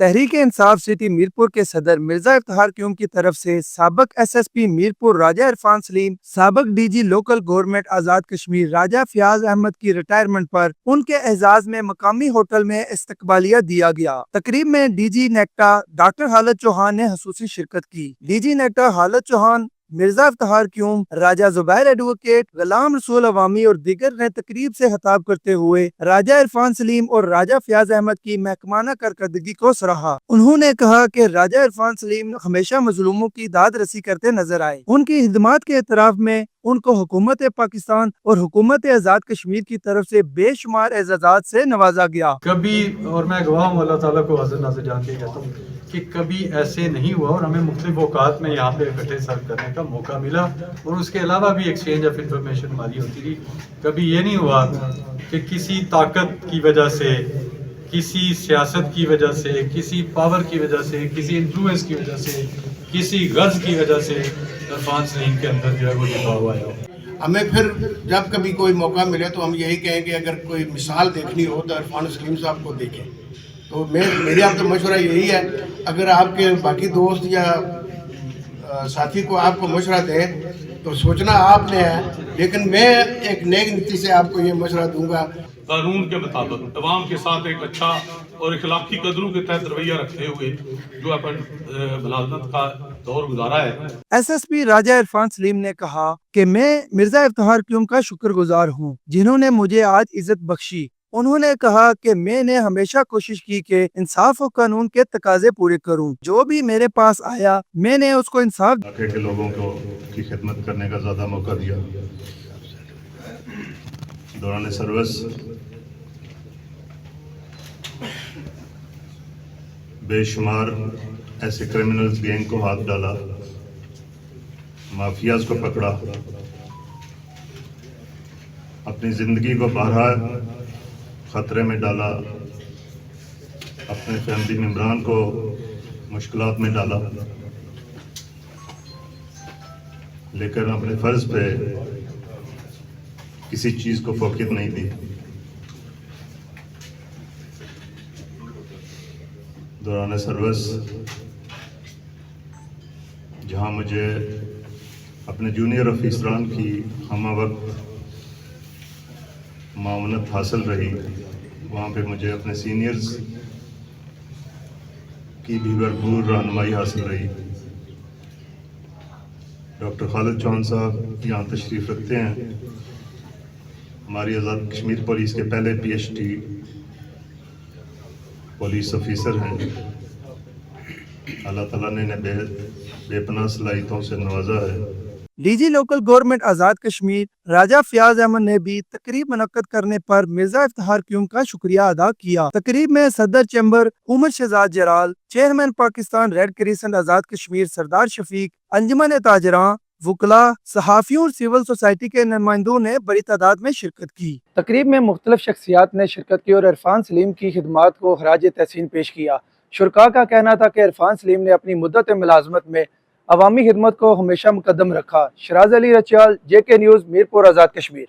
Tehreek Insaf city Mirpur کے صدر مرزا افتخار قیوم کی طرف سے سابق ایس ایس پی میرپور راجہ عرفان سلیم، سابق D G local government Azad Kashmir راجہ فیاض احمد کی ریٹائرمنٹ پر ان کے اعزاز میں مقامی ہوٹل میں استقبالیہ دیا گیا۔ تقریب میں ڈی جی نیکٹا ڈاکٹر حالت چوہان نے خصوصی شرکت کی۔ ڈی جی نیکٹا حالت چوہان، مرزا افتخار قیوم، راجہ زبیر ایڈوکیٹ، غلام رسول عوامی اور دیگر نے تقریب سے خطاب کرتے ہوئے راجہ عرفان سلیم اور راجہ فیاض احمد کی محکمانہ کارکردگی کو سراہا۔ انہوں نے کہا کہ راجہ عرفان سلیم ہمیشہ مظلوموں کی داد رسی کرتے نظر آئے۔ ان کی خدمات کے اعتراف میں ان کو حکومت پاکستان اور حکومت آزاد کشمیر کی طرف سے بے شمار اعزازات سے نوازا گیا۔ کبھی، اور میں گواہ ہوں اللہ تعالیٰ کو حاضر ناظر جان کے کہتا ہوں کہ کبھی ایسے نہیں ہوا، اور ہمیں مختلف اوقات میں یہاں پہ اکٹھے سرو کرنے کا موقع ملا، اور اس کے علاوہ بھی ایکسچینج آف انفارمیشن ہماری ہوتی تھی۔ کبھی یہ نہیں ہوا کہ کسی طاقت کی وجہ سے، کسی سیاست کی وجہ سے، کسی پاور کی وجہ سے، کسی انفلوئنس کی وجہ سے، کسی غرض کی وجہ سے عرفان سلیم کے اندر جو ہے وہ دباؤ آیا ہو۔ ہمیں پھر جب کبھی کوئی موقع ملے تو ہم یہی کہیں کہ اگر کوئی مثال دیکھنی ہو تو عرفان سلیم صاحب کو دیکھیں۔ تو میری آپ کو مشورہ یہی ہے، اگر آپ کے باقی دوست یا ساتھی کو آپ کو مشورہ دیں تو سوچنا آپ نے ہے، لیکن میں ایک نیک نیتی سے آپ کو یہ مشورہ دوں گا۔ قانون کے مطابق عوام کے ساتھ ایک اچھا اور اخلاقی قدروں کے تحت رویہ رکھتے ہوئے جو اپن ملازمت کا دور گزارا ہے۔ ایس ایس پی راجہ عرفان سلیم نے کہا کہ میں مرزا افتخار قیوم کا شکر گزار ہوں جنہوں نے مجھے آج عزت بخشی۔ انہوں نے کہا کہ میں نے ہمیشہ کوشش کی کہ انصاف و قانون کے تقاضے پورے کروں، جو بھی میرے پاس آیا میں نے اس کو انصاف علاقے کے لوگوں کو کی خدمت کرنے کا زیادہ موقع دیا۔ دوران سروس بے شمار ایسے کرمنلز گینگ کو ہاتھ ڈالا، مافیاز کو پکڑا، اپنی زندگی کو بارہا خطرے میں ڈالا، اپنے فیملی ممبران کو مشکلات میں ڈالا، لیکن اپنے فرض پہ کسی چیز کو فوقیت نہیں دی۔ دوران سروس جہاں مجھے اپنے جونیئر افیسران کی ہمہ وقت معاونت حاصل رہی، وہاں پہ مجھے اپنے سینئرز کی بھی بھرپور رہنمائی حاصل رہی۔ ڈاکٹر خالد چوہان صاحب یہاں تشریف رکھتے ہیں، ہماری آزاد کشمیر پولیس کے پہلے P H D police officer ہیں۔ اللہ تعالیٰ نے انہیں بے پناہ صلاحیتوں سے نوازا ہے۔ D G local government Azad Kashmir راجہ فیاض احمد نے بھی تقریب منعقد کرنے پر مرزا افتخار قیوم کا شکریہ ادا کیا۔ تقریب میں صدر چیمبر عمر شہزاد جلال، chairman Pakistan red crescent Azad Kashmir سردار شفیق، انجمن تاجراں، وکلاء، صحافیوں اور سول سوسائٹی کے نمائندوں نے بڑی تعداد میں شرکت کی۔ تقریب میں مختلف شخصیات نے شرکت کی اور عرفان سلیم کی خدمات کو خراج تحسین پیش کیا۔ شرکاء کا کہنا تھا کہ عرفان سلیم نے اپنی مدت ملازمت میں عوامی خدمت کو ہمیشہ مقدم رکھا۔ شراز علی رچیال، جے کے نیوز، میرپور آزاد کشمیر۔